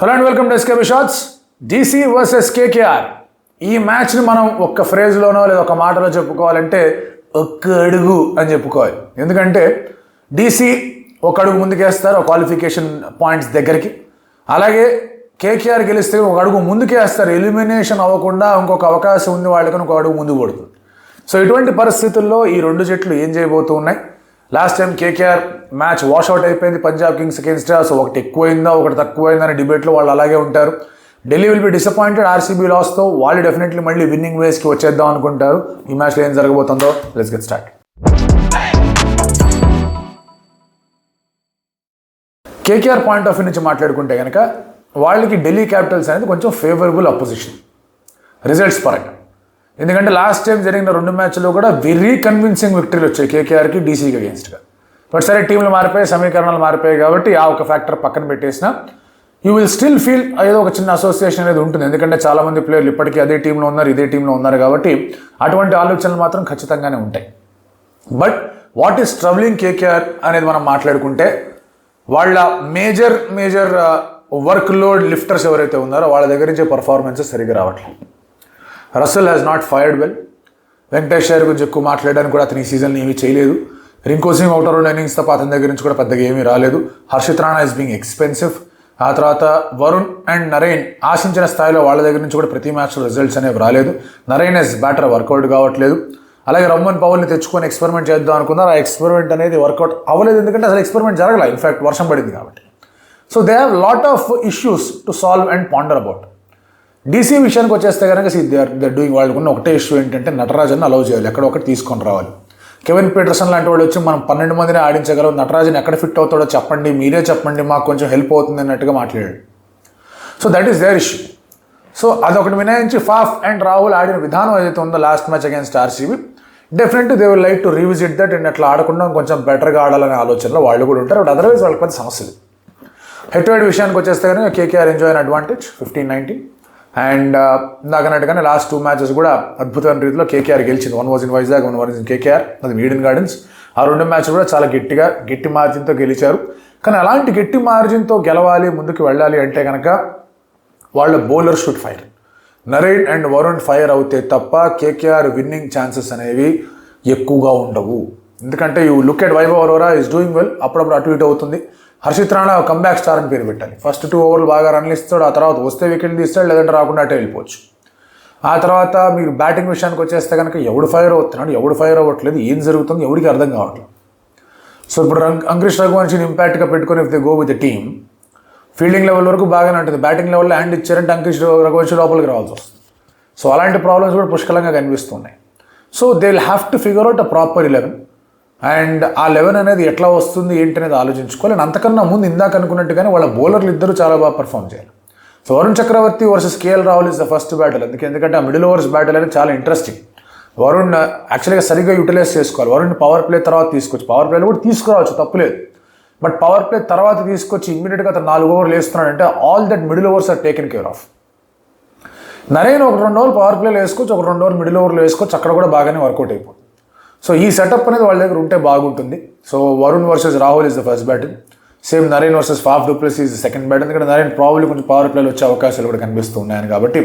Hello and welcome to SKB shots. DC versus KKR. ఈ మ్యాచ్ని మనం ఒక్క ఫ్రేజ్లోనో లేదా ఒక మాటలో చెప్పుకోవాలంటే ఒక్క అడుగు అని చెప్పుకోవాలి. ఎందుకంటే డీసీ ఒక అడుగు ముందుకేస్తారు ఒక క్వాలిఫికేషన్ పాయింట్స్ దగ్గరికి, అలాగే కేకేఆర్ గెలిస్తే ఒక అడుగు ముందుకేస్తారు, ఎలిమినేషన్ అవ్వకుండా ఇంకొక అవకాశం ఉంది వాళ్ళకి, ఒక అడుగు ముందుకు పడుతుంది. సో ఇటువంటి పరిస్థితుల్లో ఈ రెండు జట్లు ఏం చేయబోతూ ఉన్నాయి? Last time KKR match washout అయిపోయింది పంజాబ్ కింగ్స్ అగేన్స్ట్. సో ఒకటి ఎక్కువైందా ఒకటి తక్కువైందా అనే డిబేట్లో వాళ్ళు అలాగే ఉంటారు. Delhi will be disappointed RCB లాస్తో. వాళ్ళు డెఫినెట్లీ మళ్ళీ విన్నింగ్ వేస్కి వచ్చేద్దాం అనుకుంటారు. ఈ మ్యాచ్లో ఏం జరగబోతుందో let's get start. KKR point of view నుంచి మాట్లాడుకుంటే కనుక వాళ్ళకి ఢిల్లీ క్యాపిటల్స్ అనేది కొంచెం ఫేవరబుల్ అపోజిషన్ రిజల్ట్స్ పరంగా. ఎందుకంటే లాస్ట్ టైం జరిగిన రెండు మ్యాచ్లో కూడా వెరీ కన్విన్సింగ్ విక్టరీలు వచ్చాయి కేకేఆర్కి డీసీకి అగేన్స్ట్గా. బట్ సరే టీంలు మారిపోయాయి, సమీకరణాలు మారిపోయాయి కాబట్టి ఆ ఒక ఫ్యాక్టర్ పక్కన పెట్టేసిన యూ విల్ స్టిల్ ఫీల్ ఏదో ఒక చిన్న అసోసియేషన్ అనేది ఉంటుంది. ఎందుకంటే చాలామంది ప్లేయర్లు ఇప్పటికీ అదే టీంలో ఉన్నారు, ఇదే టీంలో ఉన్నారు కాబట్టి అటువంటి ఆలోచనలు మాత్రం ఖచ్చితంగానే ఉంటాయి. But what is troubling KKR అనేది మనం మాట్లాడుకుంటే వాళ్ళ మేజర్ వర్క్ లోడ్ లిఫ్టర్స్ ఎవరైతే ఉన్నారో వాళ్ళ దగ్గర నుంచే పర్ఫార్మెన్సెస్ సరిగ్గా రావట్లేదు. Russell has not fired well. Venkatesh Iyer గురించి ఎక్కువ మాట్లాడడానికి కూడా అతను ఈ సీజన్ ఏమీ చేయలేదు. రింకో సింగ్ అవుటర్ 2 innings తప్ప అతని దగ్గర నుంచి కూడా పెద్దగా ఏమీ రాలేదు. Harshit Rana is being expensive. ఆ తర్వాత వరుణ్ అండ్ నరేన్ ఆశించిన స్థాయిలో వాళ్ళ దగ్గర నుంచి కూడా ప్రతి మ్యాచ్లో రిజల్ట్స్ అనేవి రాలేదు. నరేన్ ఎస్ బ్యాటర్ వర్కౌట్ కావట్లేదు. అలాగే రమ్మన్ పవల్ని తెచ్చుకొని ఎక్స్పెరిమెంట్ చేద్దాం అనుకున్నారు. ఆ ఎక్స్పెరిమెంట్ అనేది వర్కౌట్ అవ్వలేదు, ఎందుకంటే అసలు ఎక్స్పెరిమెంట్ జరగలేదు. ఇన్ఫాక్ట్ వర్షం పడింది కాబట్టి. So they have lot of issues to solve and ponder about. DC విషయానికి వచ్చేస్తే కనుక దే డూయింగ్ వాళ్ళకున్న ఒకటే ఇష్యూ ఏంటంటే నటరాజన్ అలౌ చేయాలి, ఎక్కడ ఒకటి తీసుకొని రావాలి. కెవిన్ పీటర్సన్ లాంటి వాళ్ళు వచ్చి మనం 12 మందిని ఆడించగలం, నటరాజన్ ఎక్కడ ఫిట్ అవుతాడో చెప్పండి, మీరే చెప్పండి, మాకు కొంచెం హెల్ప్ అవుతుంది అన్నట్టుగా మాట్లాడాడు. So that is their issue. సో అదొకటి మినహాయించి ఫాఫ్ అండ్ రాహుల్ ఆడిన విధానం ఏదైతే ఉందో last match against RCB, definitely they will like to revisit that and అట్లా ఆడకుండా కొంచెం బెటర్గా ఆడాలనే ఆలోచనలో వాళ్ళు కూడా ఉంటారు. బట్ అదర్వైజ్ వాళ్ళకి పెద్ద సమస్య లేదు. హెడ్ టు హెడ్ విషయానికి వచ్చేస్తే కనుక కేకేఆర్ ఎంజాయ్ అయిన అడ్వాంటేజ్ 15-19. అండ్ నాకన్నట్టుగానే లాస్ట్ 2 matches కూడా అద్భుతమైన రీతిలో కేకేఆర్ గెలిచింది. 1 was in Vizag, 1 was in KKR, అది ఈడెన్ గార్డెన్స్. ఆ 2 matches కూడా చాలా గట్టి మార్జిన్తో గెలిచారు. కానీ అలాంటి గట్టి మార్జిన్తో గెలవాలి, ముందుకు వెళ్ళాలి అంటే కనుక వాళ్ళ bowler should fire. Narine and Varun fire అవుతే తప్ప కేకేఆర్ విన్నింగ్ ఛాన్సెస్ అనేవి ఎక్కువగా ఉండవు. ఎందుకంటే you look at Vaibhav Arora is doing well, అప్పుడప్పుడు అటు ఇటు అవుతుంది. హర్షిత్ రాణా కంబ్యాక్ స్టార్ అని పేరు పెట్టాలి. ఫస్ట్ 2 overs బాగా రన్లు ఇస్తాడు, ఆ తర్వాత వస్తే వికెట్ తీస్తాడు, లేదంటే రాకుండా అటే వెళ్ళిపోవచ్చు. ఆ తర్వాత మీరు బ్యాటింగ్ విషయానికి వచ్చేస్తే కనుక ఎవడు ఫైర్ అవుతున్నాడు, ఎవడు ఫైర్ అవ్వట్లేదు, ఏం జరుగుతుంది ఎవరికి అర్థం కావట్లేదు. సో ఇప్పుడు అంకుష్ రఘువంశీని ఇంపాక్ట్గా పెట్టుకొని if they go with the team, fielding level వరకు బాగానే ఉంటుంది, బ్యాటింగ్ లెవెల్లో హ్యాండ్ ఇచ్చారంటే అంకుష్ రఘువంశీ లోపలికి రావాల్సి వస్తుంది. సో అలాంటి ప్రాబ్లమ్స్ కూడా పుష్కలంగా కనిపిస్తున్నాయి. So they will have to figure out a proper 11. And ఆ 11 అనేది ఎట్లా వస్తుంది ఏంటి అనేది ఆలోచించుకోవాలి. అండ్ అంతకన్నా ముందు ఇందాక అనుకున్నట్టుగానే వాళ్ళ బౌలర్లు ఇద్దరు చాలా బాగా పర్ఫామ్ చేయాలి. So Varun Chakravarthy versus KL Rahul is the first battle. ఎందుకంటే ఆ మిడిల్ ఓవర్స్ బ్యాటిల్ అనేది చాలా ఇంట్రెస్టింగ్. వరుణ్ యాక్చువల్గా సరిగ్గా యూటిలైజ్ చేసుకోవాలి. వరుణ్ పవర్ ప్లే తర్వాత తీసుకొచ్చి, పవర్ ప్లేలో కూడా తీసుకురావచ్చు తప్పులేదు, బట్ పవర్ ప్లే తర్వాత తీసుకొచ్చి ఇమ్మీడియట్గా అతను 4 overs వేస్తున్నాడంటే all that middle overs are taken care of. Narine 1-2 overs power ప్లేలో వేసుకోవచ్చు, 1-2 overs మిడిల్ ఓవర్లో వేసుకోవచ్చు, అక్కడ కూడా బాగానే వర్కౌట్ అయిపోతుంది. సో ఈ సెటప్ అనేది వాళ్ళ దగ్గర ఉంటే బాగుంటుంది. So Varun versus Rahul is the first battle. Same Narine versus Faf du Plessis is the second battle. ఎందుకంటే నరేన్ ప్రాబ్లీ కొంచెం పవర్ ప్లేలో వచ్చే అవకాశాలు కూడా కనిపిస్తూ ఉన్నాయని కాబట్టి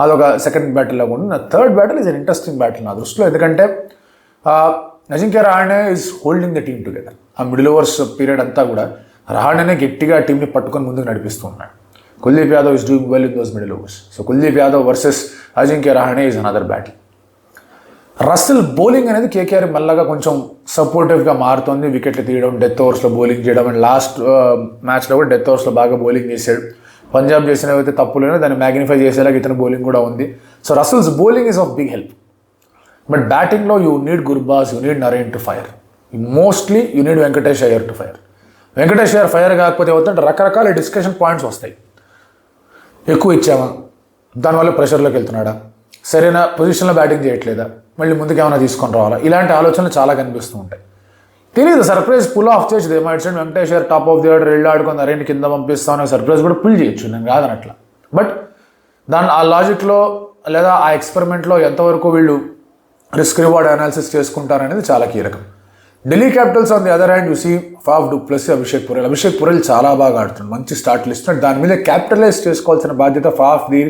అదొక సెకండ్ బ్యాటిల్లో ఉంటుంది. Third battle is an interesting battle నా దృష్టిలో. ఎందుకంటే Ajinkya Rahane is holding the team together. ఆ మిడిల్ ఓవర్స్ పీరియడ్ అంతా కూడా రహానేనే గట్టిగా టీంని పట్టుకొని ముందుకు నడిపిస్తూ ఉన్నాడు. Kuldeep Yadav is doing well in those middle overs. So Kuldeep Yadav versus Ajinkya Rahane is another battle. Russell bowling అనేది కేకేఆర్ మెల్లగా కొంచెం సపోర్టివ్గా మారుతుంది. వికెట్లు తీయడం, డెత్ ఓవర్స్లో బౌలింగ్ చేయడం, అండ్ లాస్ట్ మ్యాచ్లో కూడా డెత్ ఓవర్స్లో బాగా బౌలింగ్ చేశాడు. పంజాబ్ చేసినవైతే తప్పులేనో దాన్ని మ్యాగ్నిఫై చేసేలాగా ఇతను బౌలింగ్ కూడా ఉంది. So Russell's bowling is of big help. But బ్యాటింగ్లో you need Gurbaz, you need Narine to fire. Mostly you need Venkatesh Iyer to fire. Venkatesh Iyer fire కాకపోతే అవుతుంటే రకరకాల డిస్కషన్ పాయింట్స్ వస్తాయి. ఎక్కువ ఇచ్చామా, దానివల్ల ప్రెషర్లోకి వెళ్తున్నాడా, సరైన పొజిషన్లో బ్యాటింగ్ చేయట్లేదా, మళ్ళీ ముందుకు ఏమైనా తీసుకొని రావాలా, ఇలాంటి ఆలోచనలు చాలా కనిపిస్తూ ఉంటాయి. తెలియదు సర్ప్రైజ్ పుల్ ఆఫ్ చేసి దేమాడ్సండ్ వెంకటేష్ గారు టాప్ ఆఫ్ ది ఆర్డర్ వెళ్ళి ఆడుకొని నరేన్ కింద పంపిస్తామని సర్ప్రైజ్ కూడా పుల్ చేయొచ్చు, నేను కాదనట్లా. బట్ ఆ లాజిక్లో లేదా ఆ ఎక్స్పెరిమెంట్లో ఎంతవరకు వీళ్ళు రిస్క్ రివార్డ్ అనాలిసిస్ చేసుకుంటారనేది చాలా కీలకం. Delhi Capitals on the other hand చూసి ఫాఫ్ డు ప్లస్ అభిషేక్ పురెల్ చాలా బాగా ఆడుతున్నాడు, మంచి స్టార్ట్లు ఇస్తున్నాడు. దాని మీద క్యాపిటలైజ్ చేసుకోవాల్సిన బాధ్యత ఫాఫ్ది,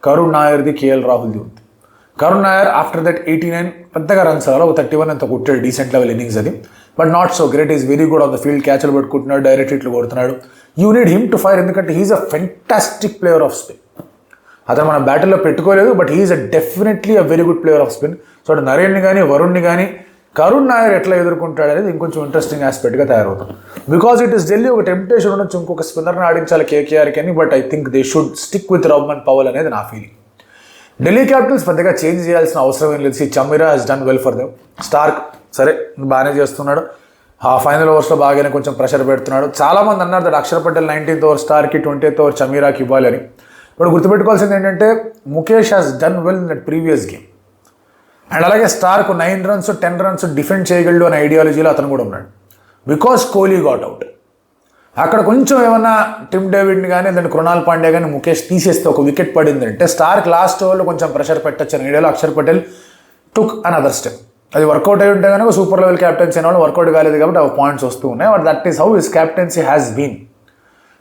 కరుణ్ నాయర్ది, కేఎల్ రాహుల్ది ఉంది. కరుణ్ నాయర్ ఆఫ్టర్ దట్ 89 పెద్దగా రన్స్ అవ్వాలి, ఒక 31 అంత కొట్టాడు, డీసెంట్ లెవెల్ ఇన్నింగ్స్ అది. But not so great, is very good on the field, క్యాచ్లు పట్టుకుంటున్నాడు, డైరెక్ట్ హిట్లు కొడుతున్నాడు. You need him to fire, ఎందుకంటే he's a fantastic player of spin. అతను మన బ్యాటిల్లో పెట్టుకోలేదు, but he's a definitely a very good player of spin. So అటు నరేన్ని కానీ వరుణ్ని కానీ కరుణ్ నాయర్ ఎట్లా ఎదుర్కొంటాడు అనేది ఇంకొంచెం ఇంట్రెస్టింగ్ ఆస్పెక్ట్గా తయారవుతుంది. బికాజ్ ఇట్ ఈస్ ఢిల్లీ, ఒక టెంప్టేషన్ ఉండొచ్చు ఇంకొక స్పిన్నర్ని ఆడించాలి కేకేఆర్కి అని, but I think they should stick with Rovman Powell అనేది నా ఫీలింగ్. ఢిల్లీ క్యాపిటల్స్ పెద్దగా చేంజ్ చేయాల్సిన అవసరం ఏం లేదు. Chameera he's done well for them. Starc సరే బాగానే చేస్తున్నాడు, ఫైనల్ ఓవర్స్లో బాగానే కొంచెం ప్రెషర్ పెడుతున్నాడు. చాలామంది అన్నారు that Axar Patel 19th over స్టార్కి, 20th ఓవర్ చమీరాకి ఇవ్వాలి అని. ఇప్పుడు గుర్తుపెట్టుకోవాల్సింది ఏంటంటే Mukesh has done well in that previous game. And అలాగే స్టార్క్ 9 runs 10 runs డిఫెండ్ చేయగలడు అనే ఐడియాలజీలో అతను కూడా ఉన్నాడు. బికాస్ కోహ్లీ గాట్ అవుట్, అక్కడ కొంచెం ఏమన్నా టిమ్ డేవిడ్ని కానీ దాన్ని కృణాల్ పాండ్యా కానీ ముఖేష్ తీసేస్తే ఒక వికెట్ పడిందంటే స్టార్క్ లాస్ట్ ఓవర్లో కొంచెం ప్రెషర్ పెట్టచ్చు అనే ఐడియాలో Axar Patel took another step. అది వర్కౌట్ అయి ఉంటే కనుక సూపర్ లెవెల్ క్యాప్టెన్సీ అయిన వాళ్ళు వర్కౌట్ కాలేదు కాబట్టి ఆ పాయింట్స్ వస్తూ ఉన్నాయి. But that is how his captaincy has been.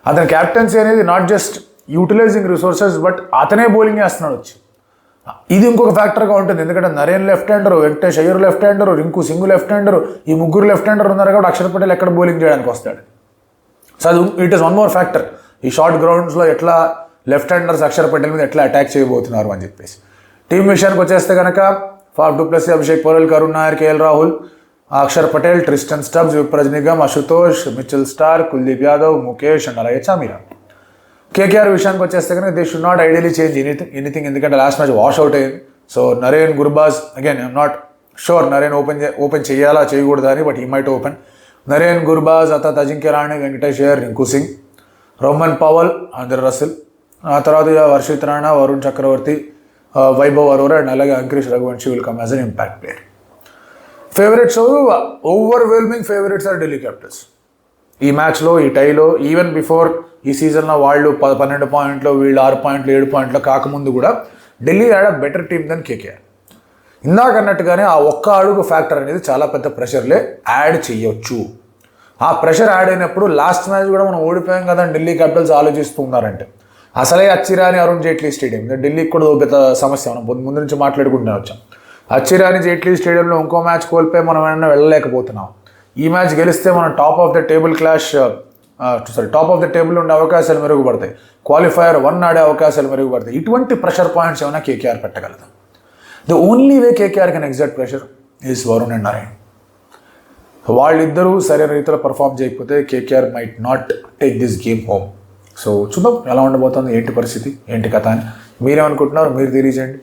అతని క్యాప్టెన్సీ అనేది not just utilising resources, but అతనే బౌలింగ్ వేస్తున్నాడు వచ్చి. ఇది ఇంకొక ఫ్యాక్టర్గా ఉంటుంది, ఎందుకంటే Narine left hander, Venkatesh Iyer left hander, Rinku Singh left hander, ఈ ముగ్గురు లెఫ్ట్ హ్యాండర్ ఉన్నారు కాబట్టి అక్షర్ పటేల్ ఎక్కడ బౌలింగ్ చేయడానికి వస్తాడు. సో అది it is one more factor. ఈ షార్ట్ గ్రౌండ్స్లో ఎట్లా లెఫ్ట్ హ్యాండర్స్ అక్షర్ పటేల్ మీద ఎట్లా అటాక్ చేయబోతున్నారు అని చెప్పేసి. టీం విషయానికి వచ్చేస్తే కనుక Faf du Plessis, Abhishek Porel, Karun Nair, KL Rahul, Axar Patel, Tristan Stubbs, Vipraj Nigam, Ashutosh, Mitchell Starc, Kuldeep Yadav, Mukesh and అలాగే చమీరా. కేకేఆర్ విషయానికి వచ్చేస్తే కనుక they should not ideally change anything, ఎందుకంటే లాస్ట్ మ్యాచ్ వాష్ అవుట్ అయ్యింది. So Narine, Gurbaz, again I'm not sure Narine open చేయాలా చేయకూడదా అని, but he might open. Narine, Gurbaz, అతత్ Ajinkya Rahane, Venkatesh Iyer, Rinku Singh, Roman పవల్, Andre Russell, ఆ తర్వాత వర్షిత్ రాణా, వరుణ్ చక్రవర్తి, వైభవ్ అరోరా అండ్ అలాగే Angkrish Raghuvanshi will come as an impact player. Favourites overwhelming favourites are Delhi Capitals. ఈ మ్యాచ్లో, ఈ టైలో, ఈవెన్ బిఫోర్ ఈ సీజన్లో వాళ్ళు 12 పాయింట్లు, వీళ్ళు 6 పాయింట్లు 7 పాయింట్లు కాకముందు కూడా Delhi had a better team then KKR. ఇందాక అన్నట్టుగానే ఆ ఒక్క అడుగు ఫ్యాక్టర్ అనేది చాలా పెద్ద ప్రెషర్లే యాడ్ చేయొచ్చు. ఆ ప్రెషర్ యాడ్ అయినప్పుడు లాస్ట్ మ్యాచ్ కూడా మనం ఓడిపోయాం కదా ఢిల్లీ క్యాపిటల్స్ ఆలోచిస్తున్నారంటే అసలే అచ్చిరాని అరుణ్ జైట్లీ స్టేడియం, ఢిల్లీకి కూడా ఒక పెద్ద సమస్య. మనం ముందు నుంచి మాట్లాడుకుంటూనే వచ్చాం. అచ్చిరాని జైట్లీ స్టేడియంలో ఇంకో మ్యాచ్ కోల్పోయి మనం ఏమన్నా వెళ్ళలేకపోతున్నాం. ఈ మ్యాచ్ గెలిస్తే మనం టాప్ ఆఫ్ ద టేబుల్ ఉండే అవకాశాలు మెరుగుపడతాయి, క్వాలిఫైయర్ 1 ఆడే అవకాశాలు మెరుగుపడతాయి. ఇటువంటి ప్రెషర్ పాయింట్స్ ఏమైనా కేకేఆర్ పెట్టగలదు. The only way KKR can exert pressure is Varun and Narine. వాళ్ళిద్దరూ సరైన రీతిలో పర్ఫామ్ చేయకపోతే KKR might not take this game home. So చూద్దాం ఎలా ఉండబోతుంది, ఏంటి పరిస్థితి, ఏంటి కథ అని మీరేమనుకుంటున్నారు, మీరు తెలియజేయండి.